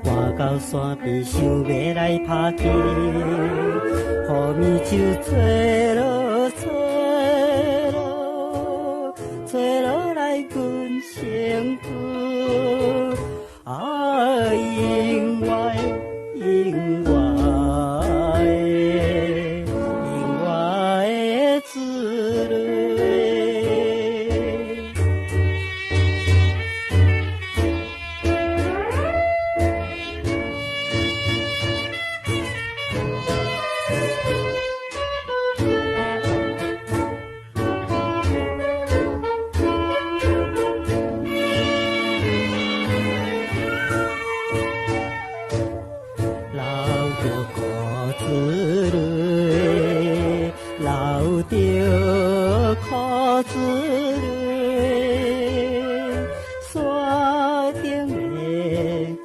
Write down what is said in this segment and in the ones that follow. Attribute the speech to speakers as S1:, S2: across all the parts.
S1: 搬到山边，想要来拍球，雨暝就吹落，吹落，吹落来阮身躯。啊，永远，永远的，永远的滋润。流着裤子泪，山顶的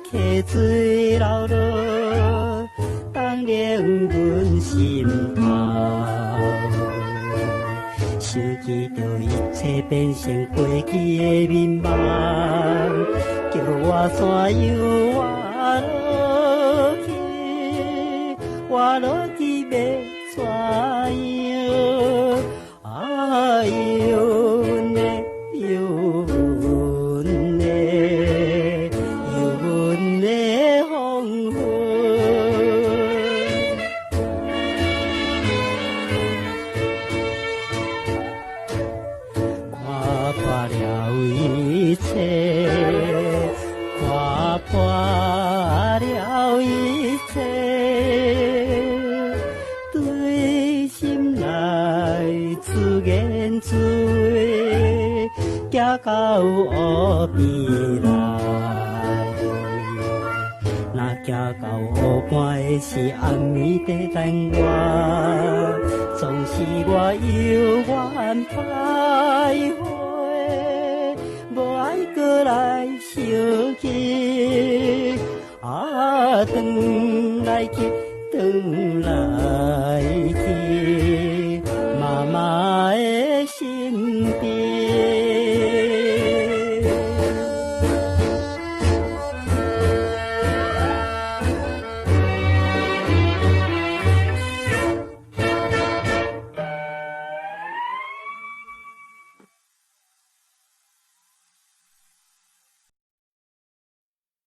S1: 溪水流落，冻冷阮心头。想起着一切变成过去的面貌，叫我山又活落去，活落去要。怎样？啊，有阮的，有阮的，有阮的风雨。看破了一切，看破了一切。心内自言自语，行到黑边来。若行到黑半的是暗暝在等我，总是我犹原徘徊，无爱过来想起。啊，转来去，转来。